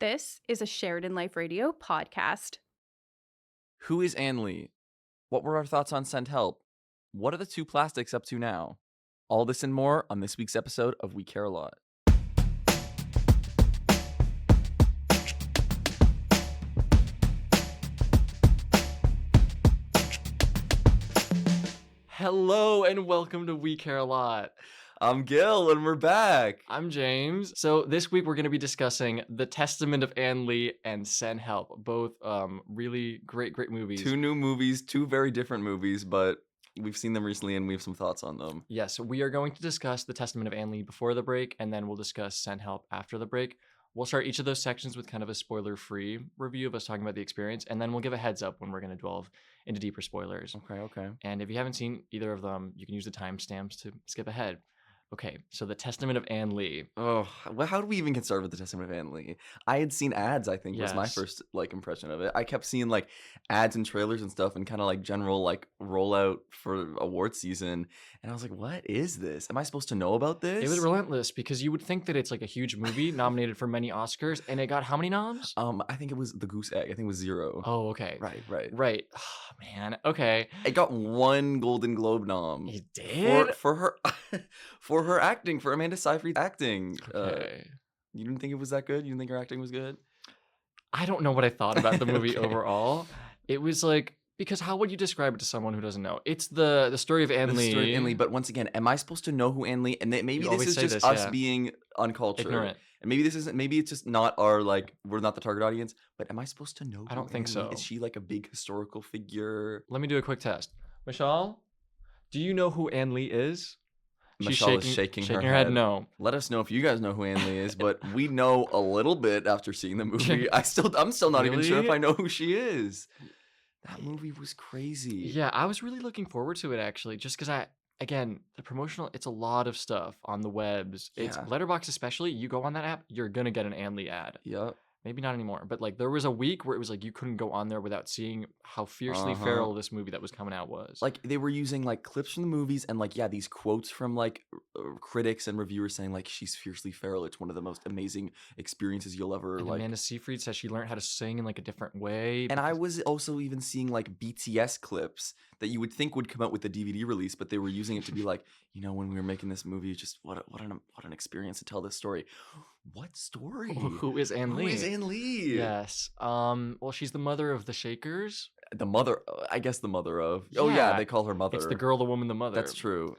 This is a Sheridan Life Radio podcast. Who is Ann Lee? What were our thoughts on Send Help? What are the two plastics up to now? All this and more on this week's episode of We Care a Lot. Hello and welcome to We Care a Lot. I'm Gil and we're back. I'm James. So this week we're going to be discussing The Testament of Ann Lee and Send Help. Both really great movies. Two new movies, two very different movies, but we've seen them recently and we have some thoughts on them. Yes, we are going to discuss The Testament of Ann Lee before the break, and then we'll discuss Send Help after the break. We'll start each of those sections with kind of a spoiler-free review of us talking about the experience, and then we'll give a heads up when we're going to delve into deeper spoilers. Okay. And if you haven't seen either of them, you can use the timestamps to skip ahead. Okay, so The Testament of Ann Lee. Oh, well, how do we even get started with The Testament of Ann Lee? I had seen ads, I think, was my Yes. first impression of it. I kept seeing ads and trailers and stuff and kind of general rollout for award season. And I was like, what is this? Am I supposed to know about this? It was relentless because you would think that it's like a huge movie nominated for many Oscars, and it got how many noms? I think it was The Goose Egg. I think it was 0. Oh, okay. Right. Oh, man. Okay. It got 1 Golden Globe nom. He did? For her for her acting, for Amanda Seyfried's acting. Okay. You didn't think it was that good? You didn't think her acting was good? I don't know what I thought about the movie Okay. overall. It was because how would you describe it to someone who doesn't know? It's the story of Ann Lee. The story of Ann Lee, but once again, am I supposed to know who Ann Lee? And maybe You this always is say just this, us yeah. being uncultured. Ignorant. And maybe this isn't. Maybe it's just not our we're not the target audience. But am I supposed to know? I don't think Ann Lee? so. Is she a big historical figure? Let me do a quick test. Mashaal, do you know who Ann Lee is? Mashaal is shaking her head. head. No. Let us know if you guys know who Ann Lee is. But we know a little bit after seeing the movie. I'm still not even sure if Really? I know who she is. That movie was crazy. Yeah, I was really looking forward to it actually, just because the promotional, it's a lot of stuff on the webs. It's Yeah. Letterboxd especially. You go on that app, you're gonna get an Ann Lee ad. Yep. Maybe not anymore, but there was a week where it was you couldn't go on there without seeing how fiercely Uh-huh. feral this movie that was coming out was. They were using clips from the movies and these quotes from critics and reviewers saying she's fiercely feral. It's one of the most amazing experiences you'll ever And Amanda Seyfried says she learned how to sing in a different way. And I was also even seeing BTS clips that you would think would come out with the DVD release, but they were using it to be when we were making this movie, just what an experience to tell this story. What story? Who is Ann Lee? Who is Ann Lee? Yes. Well, she's the mother of the Shakers. The mother, I guess the mother of. Oh yeah, Yeah. they call her mother. It's the girl, the woman, the mother. That's true.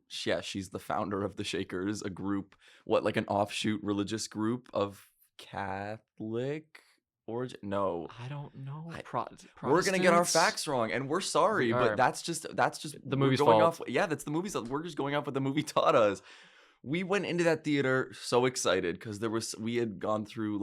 She's the founder of the Shakers, a group, an offshoot religious group of Catholic origin. No, I don't know. we're gonna get our Protestants? facts wrong, and we're sorry, We but are. that's just The we're movie's going fault. off. Yeah, that's the movie's. We're just going off what the movie taught us. We went into that theater so excited because we had gone through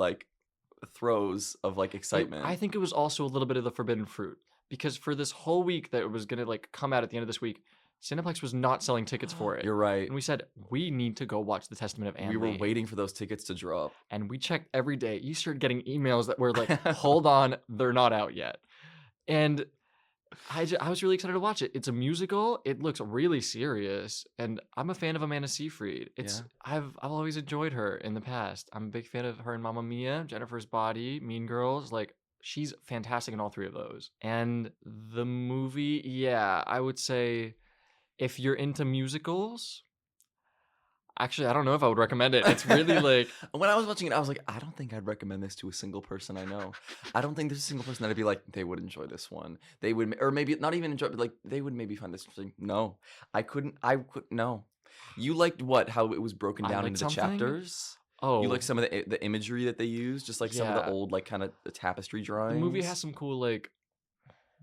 throes of excitement. I think it was also a little bit of the forbidden fruit because for this whole week that it was gonna come out at the end of this week, Cineplex was not selling tickets for it. You're right. And we said we need to go watch The Testament of Ann We were Lee. waiting for those tickets to drop. And we checked every day. You started getting emails that were hold on, they're not out yet. And I was really excited to watch it. It's a musical. It looks really serious. And I'm a fan of Amanda Seyfried. I've always enjoyed her in the past. I'm a big fan of her in Mamma Mia, Jennifer's Body, Mean Girls. She's fantastic in all three of those. And the movie, yeah, I would say if you're into musicals, actually, I don't know if I would recommend it. It's really When I was watching it, I was like, I don't think I'd recommend this to a single person I know. I don't think there's a single person that'd be they would enjoy this one. They would, or maybe not even enjoy, but they would maybe find this interesting. No, I couldn't. No. You liked what? How it was broken I down liked into the something? chapters. Oh, You like some of the imagery that they use, just some of the Yeah. old kind of tapestry the drawings. movie has some cool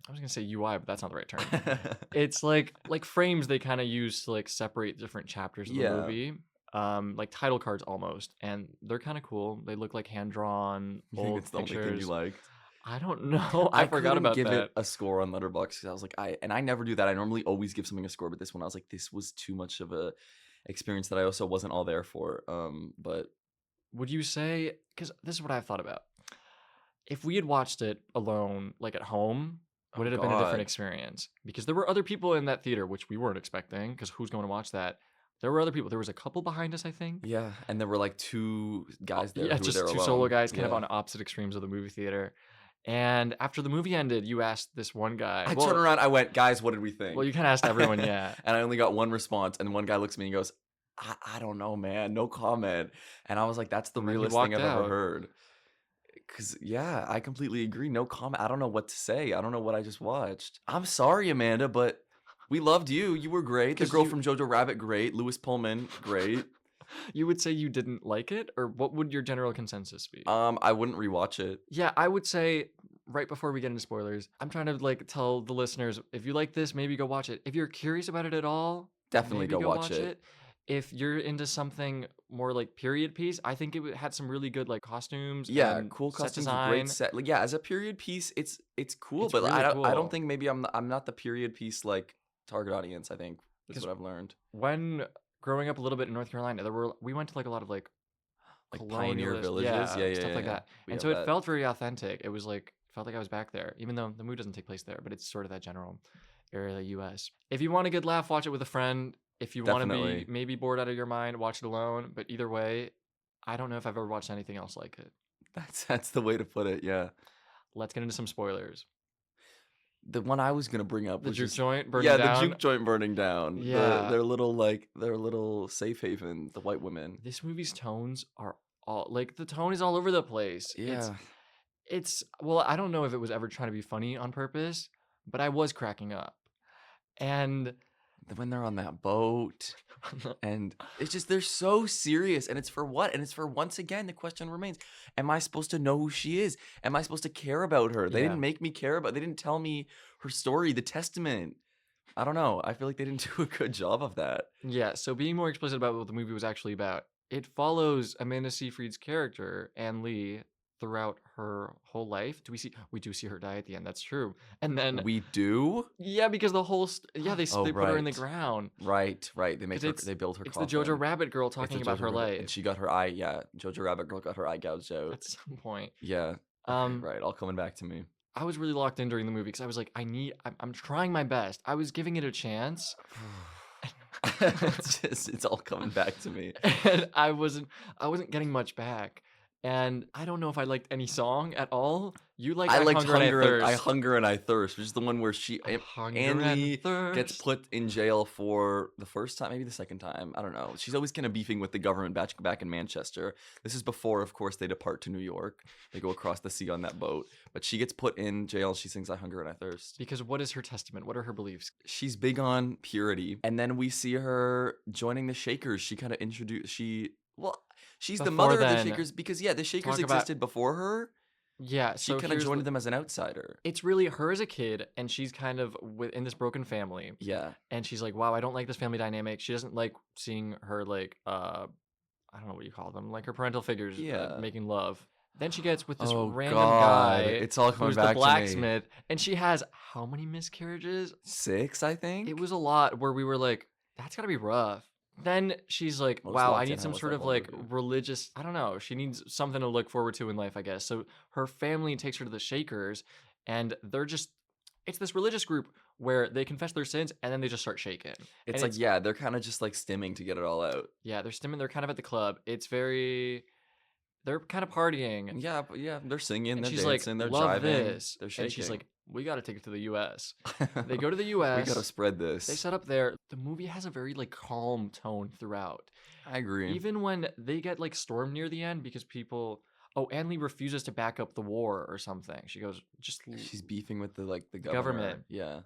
I was gonna say UI, but that's not the right term. It's like frames they kind of use to separate different chapters of the Yeah. movie. Title cards almost, and they're kind of cool. They look like hand drawn You think old it's the only pictures. thing you liked? I don't know. I forgot couldn't about give that. it a score on Letterboxd because I was I never do that. I normally always give something a score, but this one I was this was too much of a experience that I also wasn't all there for. But Would you say? Because this is what I've thought about. If we had watched it alone, at home, would it have been a different God. experience? Because there were other people in that theater, which we weren't expecting. Because who's going to watch that? There were other people. There was a couple behind us, I think. Yeah, and there were like two guys there Yeah, who were just there two alone. solo guys kind of Yeah. on opposite extremes of the movie theater. And after the movie ended, you asked this one guy. I turned around, I went, guys, what did we think? Well, you kind of asked everyone, yeah. And I only got one response, and one guy looks at me and goes, I don't know, man, no comment. And I was like, that's the And then he realest thing walked I've ever out. heard. Because, yeah, I completely agree. No comment. I don't know what to say. I don't know what I just watched. I'm sorry, Amanda, but we loved you. You were great. The 'Cause girl you- from Jojo Rabbit, great. Lewis Pullman, great. You would say you didn't like it, or what would your general consensus be? I wouldn't rewatch it. Yeah, I would say right before we get into spoilers, I'm trying to like tell the listeners, if you like this, maybe go watch it. If you're curious about it at all, Definitely maybe go watch it. If you're into something more like period piece, I think had some really good like costumes. Yeah, and cool set costumes, design. great set. Like, yeah, as a period piece, it's cool, It's but really I cool. don't think maybe I'm not the period piece like target audience. I think is 'Cause what I've learned. When growing up a little bit in North Carolina, we went to like a lot of like Like pioneer colonialist- villages, yeah, stuff like yeah. that. We And have so it that. felt very authentic. It was like felt like I was back there, even though the movie doesn't take place there, but it's sort of that general area of the U.S. If you want a good laugh, watch it with a friend. If you want to be Definitely. maybe bored out of your mind, watch it alone. But either way, I don't know if I've ever watched anything else like it. That's the way to put it. Yeah, Let's get into some spoilers. the one I was gonna bring up The was juke just joint burning yeah, down. the juke joint burning down. Yeah. their little safe haven. The white women. This movie's tones are all like the tone is all over the place. Yeah, It's well, I don't know if it was ever trying to be funny on purpose, but I was cracking up. And when they're on that boat. And it's just they're so serious, and it's for what? And it's for once again the question remains: am I supposed to know who she is? Am I supposed to care about her? They Yeah. didn't make me care about. They didn't tell me her story, the testament. I don't know. I feel like they didn't do a good job of that. yeah, so being more explicit about what the movie was actually about, it follows Amanda Seyfried's character, Anne Lee, throughout her whole life. We do see her die at the end, that's true. And then We do. yeah, because the whole they Oh, put her in the right. ground. Right. They made 'Cause her. it's- They built her. It's the Jojo coffin. Rabbit girl It's the talking about Jojo her Rabbit- life and she got her eye. Yeah, Jojo Rabbit girl got her eye gouged out. at some point. Yeah. Um, Right. All coming back to me. I was really locked in during the movie because I was like, I'm trying my best. I was giving it a chance. It's all coming back to me. And I wasn't getting much back. And I don't know if I liked any song at all. You like I I liked Hunger and I Thirst. I Hunger and I Thirst, which is the one where she Hunger Anne and Lee gets Thirst. put in jail for the first time, maybe the second time. I don't know. She's always kind of beefing with the government back in Manchester. This is before, of course, they depart to New York. They go across the sea on that boat. But she gets put in jail. She sings I Hunger and I Thirst. Because what is her testament? What are her beliefs? She's big on purity. And then we see her joining the Shakers. She kind of she's the Before mother of the then, Shakers because, yeah, the Shakers talk about- existed before her. Yeah, She so kind of here's joined the- them as an outsider. It's really her as a kid, and she's kind of in this broken family. Yeah. And she's like, wow, I don't like this family dynamic. She doesn't like seeing her like I don't know what you call them, like her parental figures Yeah. making love. Then she gets with this Oh, random God. guy It's all coming who's back the to me. blacksmith, and she has how many miscarriages? 6, I think. It was a lot where we were like, that's gotta be rough. Then she's like, Most wow, I locked in need some hell is sort that of whole like movie. religious, I don't know. She needs something to look forward to in life, I guess. So her family takes her to the Shakers, and it's this religious group where they confess their sins and then they just start shaking. It's And like, yeah, they're kind of just like stimming to get it all out. Yeah, they're stimming, they're kind of at the club. They're kind of partying. Yeah, but yeah, they're singing, And they're she's dancing, like, they're love jiving, this. they're shaking. And she's like, we got to take it to the US. They go to the US. we gotta spread this. They set up there. The movie has a very like calm tone throughout. I agree. Even when they get like stormed near the end because Anne Lee refuses to back up the war or something. She goes, She's beefing with the government. government. Yeah.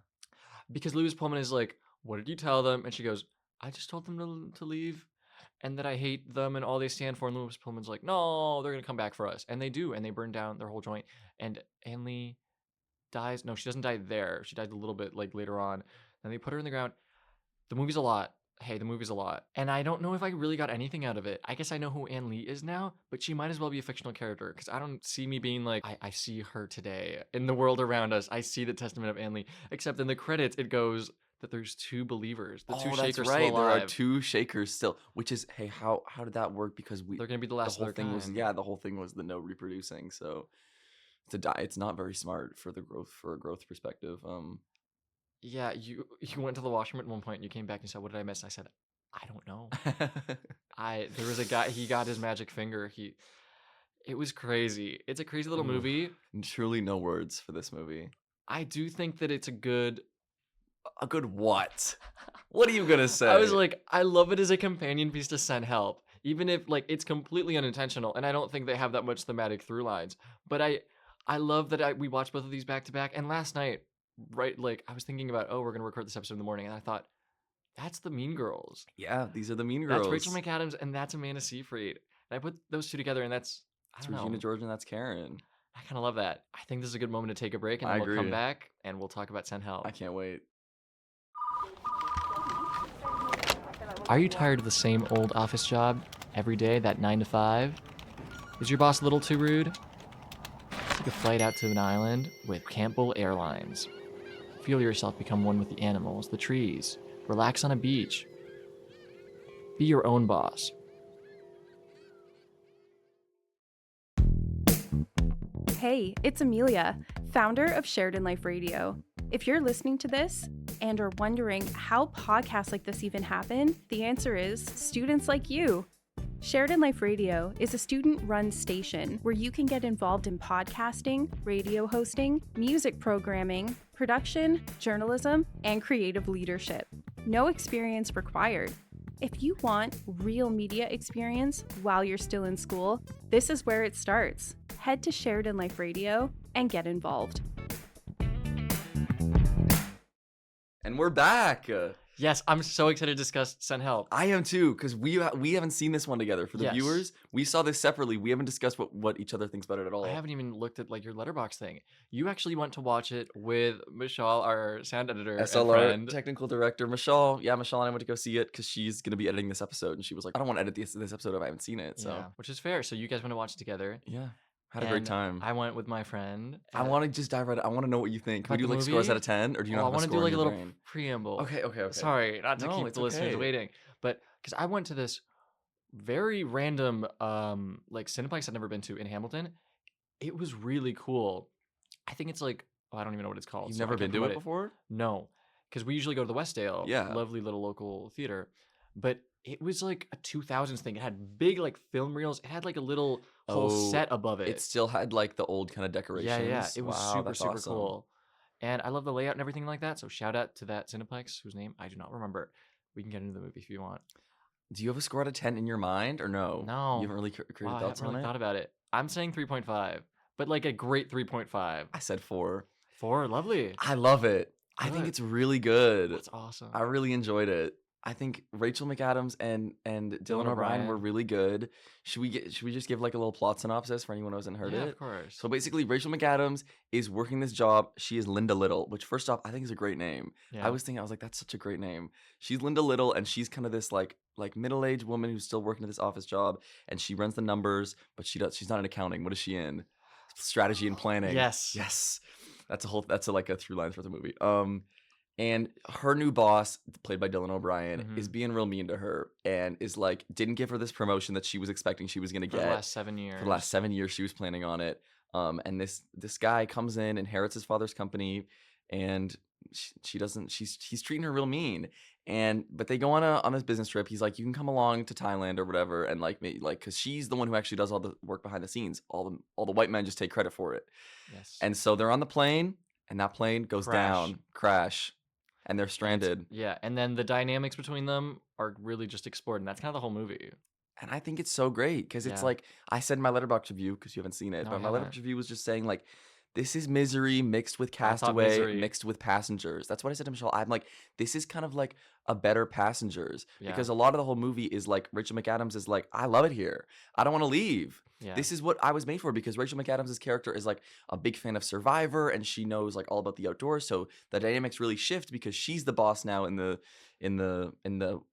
Because Lewis Pullman is like, what did you tell them? And she goes, I just told them to leave and that I hate them and all they stand for. And Lewis Pullman's like, no, they're going to come back for us. And they do. And they burn down their whole joint. And Anne Lee dies. No, she doesn't die there. She died a little bit like later on. Then they put her in the ground. The movie's a lot. The movie's a lot. And I don't know if I really got anything out of it. I guess I know who Anne Lee is now, but she might as well be a fictional character because I don't see me being like, I see her today in the world around us. I see the testament of Anne Lee. Except in the credits, it goes that there's 2 believers. The 2 that's Shakers right. still alive. There are 2 Shakers still, which is, hey, how did that work? Because They're going to be the last the whole of their thing was, kind. the whole thing was the no reproducing. So it's not very smart for a growth perspective. Yeah, you went to the washroom at one point and you came back and said, what did I miss? I said, I don't know. There was a guy, he got his magic finger. It was crazy. It's a crazy little Ooh. movie. Truly no words for this movie. I do think that it's a good. A good what? What are you gonna say? I was like, I love it as a companion piece to Send Help, even if like it's completely unintentional, and I don't think they have that much thematic through lines. But I love that we watched both of these back to back. And last night, right, like I was thinking about, oh, we're gonna record this episode in the morning, and I thought, that's the Mean Girls. yeah, these are the Mean That's Girls. Rachel McAdams, and that's Amanda Seyfried. And I put those two together, and that's I It's don't Regina know. George and that's Karen. I kind of love that. I think this is a good moment to take a break, and I then we'll come agree. back and we'll talk about Send Help. I can't wait. Are you tired of the same old office job every day, that 9 to 5? Is your boss a little too rude? Take a flight out to an island with Campbell Airlines. Feel yourself become one with the animals, the trees. Relax on a beach. Be your own boss. Hey, it's Amelia, founder of Sheridan Life Radio. If you're listening to this and are wondering how podcasts like this even happen, the answer is students like you. Sheridan Life Radio is a student-run station where you can get involved in podcasting, radio hosting, music programming, production, journalism, and creative leadership. No experience required. If you want real media experience while you're still in school, this is where it starts. Head to Sheridan Life Radio and get involved. And we're back. Yes, I'm so excited to discuss Send Help. I am too, because we haven't seen this one together. For the Yes. viewers, we saw this separately. We haven't discussed what each other thinks about it at all. I haven't even looked at like your letterbox thing. You actually went to watch it with Mashaal, our sound editor and SLR friend. technical director Mashaal. Yeah, Mashaal and I went to go see it because she's gonna be editing this episode, and she was like, "I don't want to edit this episode if I haven't seen it." So Yeah, which is fair. So you guys went to watch it together. yeah, had a great And time. I went with my friend. I want to just dive right. I want to know what you think. Can we About do the like scores movie? out of 10, or do you I know? want to do like a little preamble. Okay. Sorry, not to No, keep it's the listeners okay. waiting, but because I went to this very random like Cineplex I'd never been to in Hamilton. It was really cool. I think it's like I don't even know what it's called. You've so I never can't been to promote it before? No, because we usually go to the Westdale, Yeah. lovely little local theater, but it was like a 2000s thing. It had big like film reels. It had like a little whole Oh, set above it. It still had like the old kind of decorations. Yeah. It was Wow, super, that's super awesome. cool. And I love the layout and everything like that. So shout out to that Cineplex, whose name I do not remember. We can get into the movie if you want. Do you have a score out of 10 in your mind, or no? No. You haven't really created Wow, I thoughts haven't on really it? thought about it. I'm saying 3.5, but like a great 3.5. I said 4. 4, lovely. I love it. I think Good. it's really good. That's awesome. I really enjoyed it. I think Rachel McAdams and Dylan O'Brien O'Brien. were really good. Should we just give like a little plot synopsis for anyone who hasn't heard Yeah, it? of course. So basically, Rachel McAdams is working this job. She is Linda Little, which first off, I think is a great name. Yeah. I was like, that's such a great name. She's Linda Little, and she's kind of this like middle-aged woman who's still working at this office job, and she runs the numbers, but she's not in accounting. What is she in? Strategy and planning. Yes. Yes. That's like a through line for the movie. And her new boss, played by Dylan O'Brien, is being real mean to her and is like, didn't give her this promotion that she was expecting she was going to For get. the last 7 years. For the last 7 years, she was planning on it. And this guy comes in, inherits his father's company, and he's treating her real mean. But they go on this business trip. He's like, you can come along to Thailand or whatever, and because she's the one who actually does all the work behind the scenes. All the white men just take credit for it. Yes. And so they're on the plane, and that plane goes down, crash, and they're stranded. Yeah, and then the dynamics between them are really just explored, and that's kind of the whole movie. And I think it's so great because it's Yeah. like I said in my Letterboxd review, because you haven't seen it, No, but I my haven't. Letterboxd review was just saying like, this is Misery mixed with I thought Castaway Misery- mixed with Passengers. That's what I said to Michelle. I'm like, this is kind of like a better Passengers Yeah. because a lot of the whole movie is like Rachel McAdams is like, I love it here. I don't want to leave. Yeah. This is what I was made for because Rachel McAdams' character is like a big fan of Survivor and she knows like all about the outdoors. So the dynamics really shift because she's the boss now in the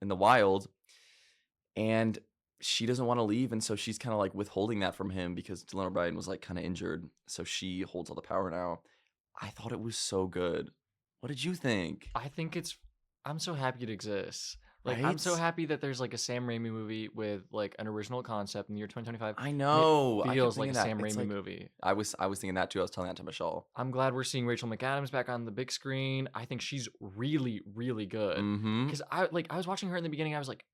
wild, and she doesn't want to leave, and so she's kind of like withholding that from him because Dylan O'Brien was like kind of injured, so she holds all the power now. I thought it was so good. What did you think? I think I'm so happy it exists. Like, I'm so Right? happy that there's like a Sam Raimi movie with like an original concept in the year 2025. I And know. it I kept feels like a thinking that. Sam It's Raimi like movie. I was thinking that too. I was telling that to Mashaal. I'm glad we're seeing Rachel McAdams back on the big screen. I think she's really, really good. Mm-hmm. Because I was watching her in the beginning. I was like,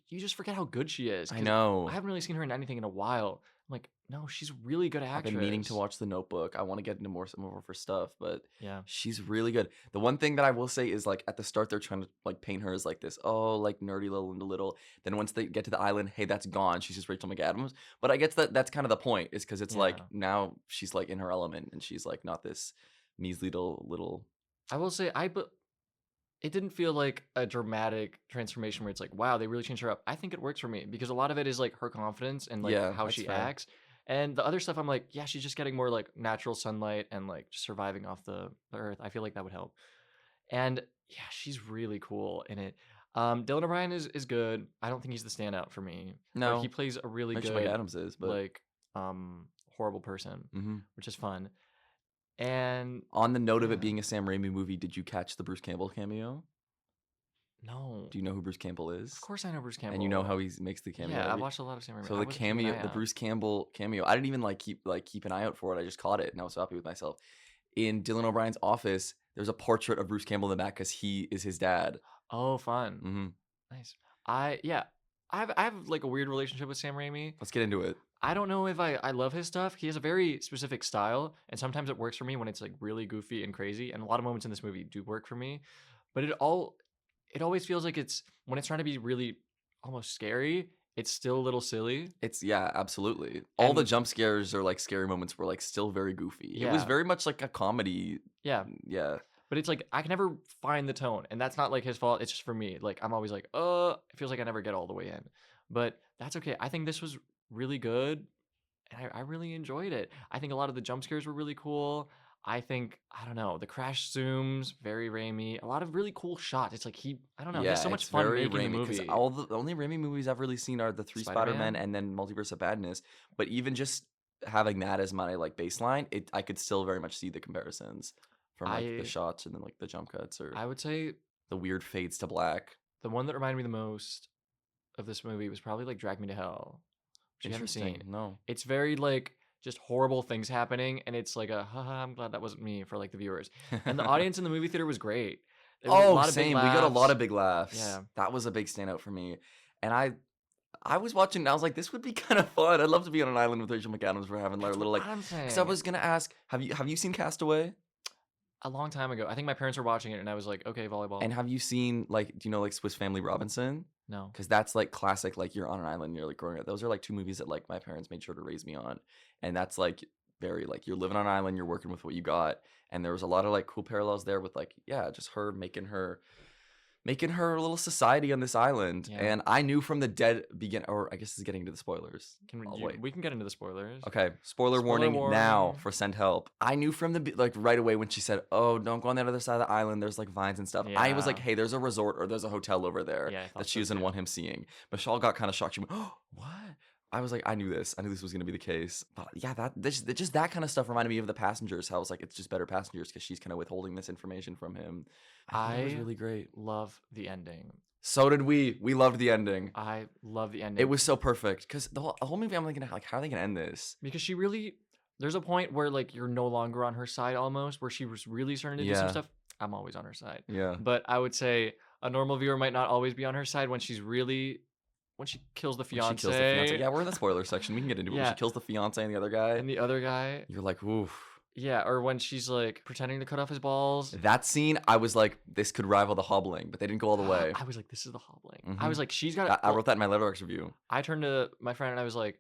you just forget how good she is. I 'cause know. I haven't really seen her in anything in a while. I'm like, no, she's a really good I've actress. been meaning to watch The Notebook. I want to get into some more of her stuff, but Yeah. she's really good. The one thing that I will say is like at the start they're trying to like paint her as like this, oh, like nerdy little Linda Little. Then once they get to the island, hey, that's gone. She's just Rachel McAdams. But I guess that's kind of the point, is because it's like Yeah. now she's like in her element and she's like not this measly little. I will say, it didn't feel like a dramatic transformation where it's like, wow, they really changed her up. I think it works for me because a lot of it is like her confidence and like Yeah, how that's she fair. acts. And the other stuff, I'm like, yeah, she's just getting more like natural sunlight and like just surviving off the earth. I feel like that would help. And yeah, she's really cool in it. Dylan O'Brien is good. I don't think he's the standout for me. But No, he plays a really Rachel good McAdams is, but like horrible person, mhm. which is fun. And On the note of yeah. it being a Sam Raimi movie, did you catch the Bruce Campbell cameo? No, Do you know who Bruce Campbell is? of course I know Bruce Campbell. And you know how he makes the cameo. Yeah, I every- watched a lot of Sam Raimi. So I the wasn't keeping an cameo, eye the out. Bruce Campbell cameo, I didn't even keep an eye out for it. I just caught it and I was so happy with myself. In Dylan O'Brien's office, there's a portrait of Bruce Campbell in the back because he is his dad. Oh, fun. Hmm. Nice. I have like a weird relationship with Sam Raimi. Let's get into it. I don't know if I love his stuff. He has a very specific style, and sometimes it works for me when it's like really goofy and crazy. And a lot of moments in this movie do work for me, but it always feels like it's when it's trying to be really almost scary, it's still a little silly. Yeah, absolutely. All the And- jump scares or like scary moments were like still very goofy. It was Yeah. very much like a comedy. Yeah, Yeah. but it's like I can never find the tone, and that's not like his fault. It's just for me. Like I'm always like, it feels like I never get all the way in, but that's okay. I think this was really good, and I really enjoyed it. I think a lot of the jump scares were really cool. I think, I don't know, the crash zooms, very Raimi. A lot of really cool shots. It's like I don't know, he has so much it's fun very making the Raimi, 'cause movie. all the only Raimi movies I've really seen are the three Spider-Man? Spider-Men and then Multiverse of Badness. But even just having that as my like baseline, I could still very much see the comparisons from like the I shots and then like the jump cuts or I would say the weird fades to black. the one that reminded me the most of this movie was probably like Drag Me to Hell, which you haven't Interesting. seen. No. It's very like just horrible things happening, and it's like haha, I'm glad that wasn't me for like the viewers. And the audience in the movie theater was great. There was a Oh, lot of big same. We got a lot laughs. of big laughs. Yeah. That was a big standout for me. And I was watching and I was like, this would be kind of fun. I'd love to be on an island with Rachel McAdams for having like That's a little what like. I'm saying. Because I was gonna ask, have you seen Castaway? A long time ago. I think my parents were watching it, and I was like, okay, volleyball. And have you seen like, do you know like Swiss Family Robinson? No. Because that's like classic, like you're on an island, you're like growing up. Those are like two movies that like my parents made sure to raise me on. And that's like very like you're living on an island, you're working with what you got. And there was a lot of like cool parallels there with like, yeah, just her making her little society on this island. Yeah. And I knew from the dead begin, or I guess this is getting into the spoilers. Can Oh, wait. we can get into the spoilers. Okay, spoiler Spoiler warning now warning. for Send Help. I knew from the like right away when she said, "Oh, don't go on that other side of the island. There's like vines and stuff." I was like, Yeah. "Hey, there's a resort or there's a hotel over there Yeah, I thought that so she doesn't too. want him seeing." Mashaal got kind of shocked. She went, "Oh, what?" I was like, "I knew this. I knew this was gonna be the case." But yeah, just that kind of stuff reminded me of The Passengers. How it's like it's just better passengers because she's kind of withholding this information from him. I thought it was I really great. love the ending. So did we. We loved the ending. I love the ending. It was so perfect because the whole movie. I'm thinking like, how are they gonna end this? because she really there's a point where like you're no longer on her side almost, where she was really starting to do some Yeah. stuff. I'm always on her side. Yeah. But I would say a normal viewer might not always be on her side when she kills the When she fiance, kills the fiance. Yeah, we're in the spoiler section. We can get into it. When Yeah. she kills the fiance and the other guy, and the other guy. you're like, oof. Yeah, or when she's like pretending to cut off his balls. That scene, I was like, this could rival the hobbling, but they didn't go all the way. I was like, this is the hobbling. I Mhm. was like, she's got. I wrote that in my Letterboxd review. I turned to my friend and I was like,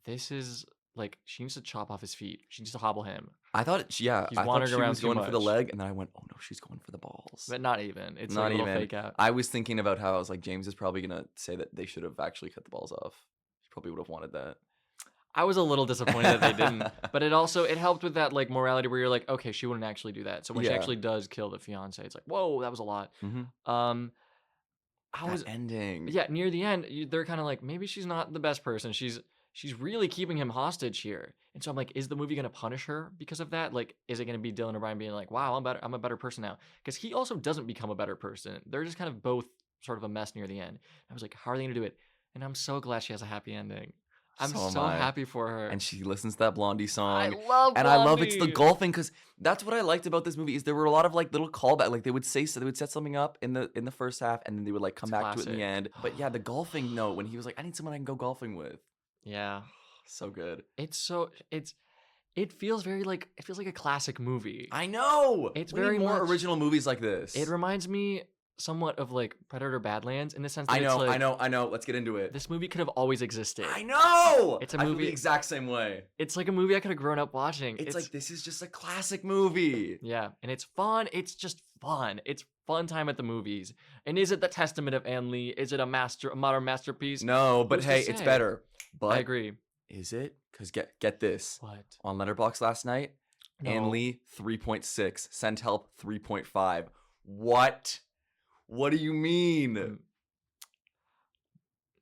this is like she needs to chop off his feet. She needs to hobble him, I thought, He's I thought wandering she around was too going for the much. leg, and then I went, oh no, she's going for the balls. but not even. It's Not like a little even. fake out. I was thinking about how I was like, James is probably gonna say that they should have actually cut the balls off. He probably would have wanted that. I was a little disappointed that they didn't, but it helped with that like morality where you're like, okay, she wouldn't actually do that. So when she Yeah. actually does kill the fiance, it's like, whoa, that was a lot. Mm-hmm. I was ending. yeah, near the end, they're kind of like, maybe she's not the best person. She's really keeping him hostage here. And so I'm like, is the movie gonna punish her because of that? Like, is it gonna be Dylan O'Brien being like, wow, I'm a better person now? Because he also doesn't become a better person. They're just kind of both sort of a mess near the end. I was like, how are they gonna do it? And I'm so glad she has a happy ending. I'm So am so I. happy for her. And she listens to that Blondie I song. love And I love it's the Blondie. golfing because that's what I liked about this movie is there were a lot of like little callback. Like they would say so they would set something up in the first half and then they would like come It's back to it in the classic. end. But yeah, the golfing note when he was like, I need someone I can go golfing with. Yeah. So good. It feels very like it feels like a classic movie. I know. It's We need very more much- original movies like this. It reminds me somewhat of like Predator Badlands in the sense that I it's know, like I know. Let's get into it. this movie could have always existed. I know. It's a I feel movie- the exact same way. It's like a movie I could have grown up watching. It's like this is just a classic movie. yeah, and it's fun. It's just fun. It's fun time at the movies. And is it the testament of Ann Lee? Is it a modern masterpiece? No, but Who's to hey, it's say? better. But I agree. is it? Because get this. What? On Letterboxd last night, Ann No. Lee 3.6, Send Help 3.5. What? What do you mean?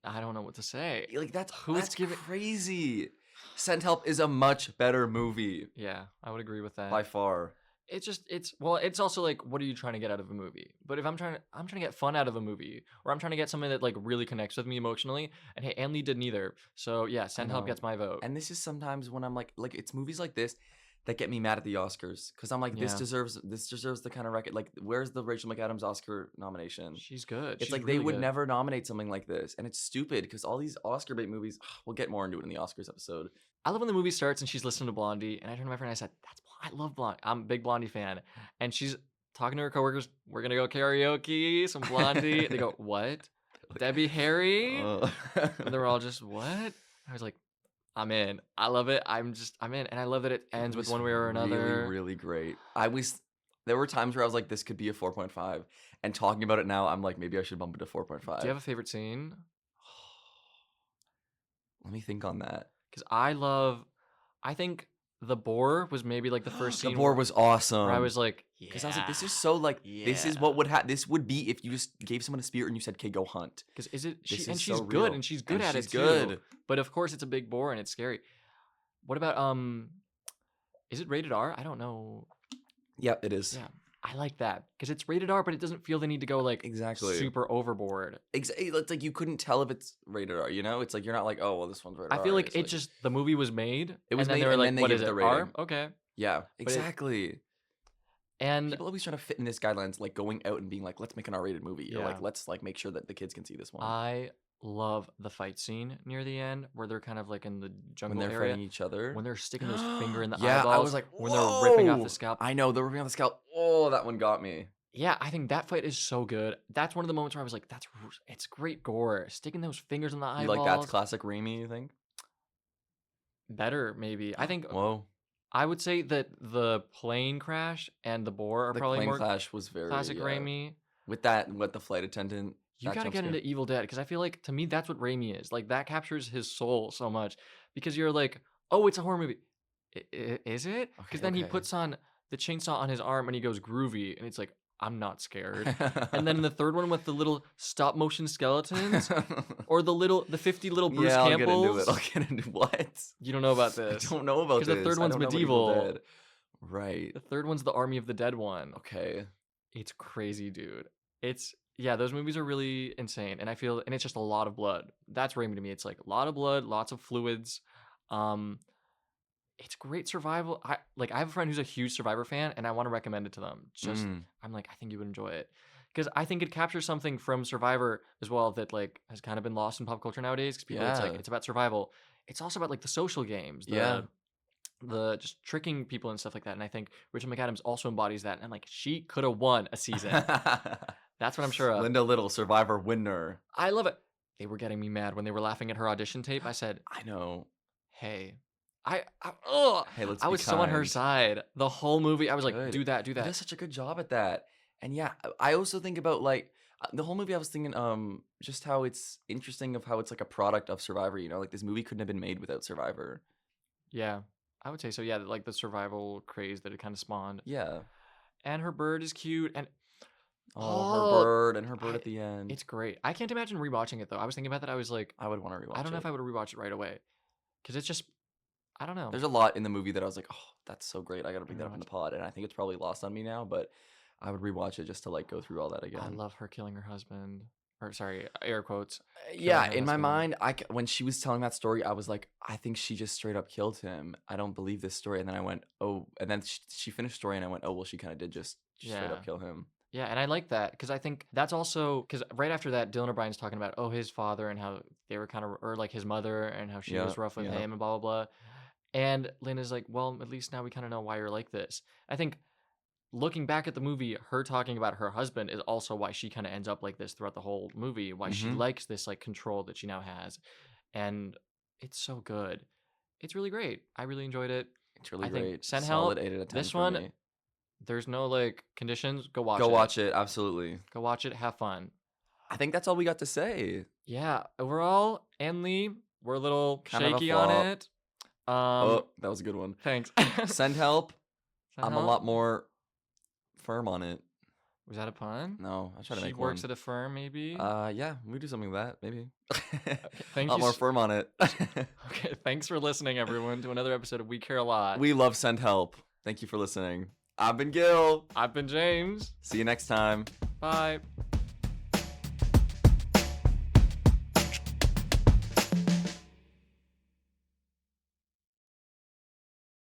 I don't know what to say. Like that's Who's giving- crazy. Send Help is a much better movie Yeah, I would agree with that. by far. It's also like, what are you trying to get out of a movie? But if I'm trying to get fun out of a movie, or I'm trying to get something that like really connects with me emotionally, and hey, Ann Lee did neither. So yeah, Send Help know. gets my vote. And this is sometimes when I'm like it's movies like this that get me mad at the Oscars because I'm like this Yeah. deserves the kind of record. Like where's the Rachel McAdams Oscar nomination? She's good. It's She's like they really would good. never nominate something like this, and it's stupid because all these Oscar bait movies. We'll get more into it in the Oscars episode. I love when the movie starts and she's listening to Blondie, and I turned to my friend and I said, I love Blondie. I'm a big Blondie fan. And she's talking to her coworkers, we're going to go karaoke, some Blondie. They go, what? Debbie Harry? And they were all just, what? I was like, I'm in. I love it. I'm in. And I love that it ends with was one way or another. Really, really great. There were times where I was like, this could be a 4.5. And talking about it now, I'm like, maybe I should bump it to 4.5. Do you have a favorite scene? Let me think on that. Because I think the boar was maybe like the first The scene boar was awesome. where I was like, because I was like, this is so like, this is what would happen. This would be if you just gave someone a spear and you said, okay, go hunt. Because is it? This And is she's so good, real. and she's good And at she's it too. good. But of course, it's a big boar and it's scary. What about is it rated R? I don't know. Yeah, it is. Yeah, I like that because it's rated R, but it doesn't feel the need to go like Exactly. super overboard. It's like you couldn't tell if it's rated R, you know? It's like you're not like, oh, well, this one's rated R. I feel like It's it just the movie was made. It was and then made, they were and like, then they what gave is it it? the R? rating. Okay. Yeah, it- exactly. And People always trying to fit in this guidelines, like going out and being like, let's make an R-rated movie, or Yeah. like let's like make sure that the kids can see this one I love the fight scene near the end where they're kind of like in the jungle when they're area. fighting each other. When they're sticking those finger in the Yeah, eyeballs. I was like, when they're ripping off "Whoa!" the scalp. I know they're ripping off the scalp. Oh, that one got me. Yeah, I think that fight is so good. That's one of the moments where I was like, it's great gore. Sticking those fingers in the You eyeballs. like that's classic Raimi? You think? Better, maybe. I think Whoa, I would say that the plane crash and the boar are the probably plane more clash was very classic yeah. Raimi. With that, with the flight attendant. You that gotta jump get scare. into Evil Dead because I feel like to me that's what Raimi is. Like that captures his soul so much because you're like, oh, it's a horror movie. Is it? Because then he okay. puts on the chainsaw on his arm and he goes groovy and it's like, I'm not scared. And then the third one with the little stop motion skeletons or the 50 little Bruce yeah, I'll Campbells. I'll get into what? You don't know about I this. don't know about 'Cause this. the third I one's don't know about Evil medieval. Dead. Right. The third one's the Army of the Dead one. Okay. It's crazy, dude. Yeah, those movies are really insane. And it's just a lot of blood. That's Raimi to me. It's like a lot of blood, lots of fluids. It's great survival. I have a friend who's a huge Survivor fan and I want to recommend it to them. I'm like, I think you would enjoy it. Because I think it captures something from Survivor as well that like has kind of been lost in pop culture nowadays. Because people, Yeah. it's about survival. It's also about like the social games. The just tricking people and stuff like that. And I think Rachel McAdams also embodies that. And I'm like, she could have won a season. That's what I'm sure of. Linda Little, Survivor winner. I love it. They were getting me mad when they were laughing at her audition tape. I said, I know. hey, Hey, let's I be was so on her kind. side the whole movie. I was like, Good. do that. He does such a good job at that. And yeah, I also think about like the whole movie. I was thinking just how it's interesting of how it's like a product of Survivor. You know, like this movie couldn't have been made without Survivor. Yeah, I would say so. Yeah, like the survival craze that it kind of spawned. Yeah. And her bird is cute. And Oh, her bird and her bird at the end. it's great. I can't imagine rewatching it though. I was thinking about that. I was like, I would want to rewatch. I don't know it. if I would rewatch it right away. Because it's just, I don't know. There's a lot in the movie that I was like, oh, that's so great. I got to bring that up in Rewatch the pod. And I think it's probably lost on me now, but I would rewatch it just to like go through all that again. I love her killing her husband. or sorry, air quotes. Yeah, her in my husband. mind, when she was telling that story, I was like, I think she just straight up killed him. I don't believe this story. And then I went, oh, and then she finished the story, and I went, oh, well, she kind of did just straight Yeah. up kill him. Yeah, and I like that because I think that's also because right after that, Dylan O'Brien's talking about his father and how they were kind of, or like his mother and how she was rough with him and blah blah blah. And Lynn is like, well, at least now we kind of know why you're like this. I think looking back at the movie, her talking about her husband is also why she kind of ends up like this throughout the whole movie. Why she likes this like control that she now has, and it's so good. It's really great. I really enjoyed it. It's really I think great. Send Solid Help. 8 out of 10 This for one, me. there's no like conditions. Go watch Go it. watch it. Absolutely. Go watch it. Have fun. I think that's all we got to say. Yeah. Overall, Anne Lee, we're a little Kind of a shaky on flop. it. Oh, that was a good one. Thanks. Send Help. Send I'm a Help? lot more firm on it. Was that a pun? No, I try to She make works one. at a firm, maybe. Yeah, we do something like that, maybe. Thank a lot you more s- firm on it. Okay, thanks for listening, everyone, to another episode of We Care a Lot. We love Send Help. Thank you for listening. I've been Gil. I've been James. See you next time. Bye.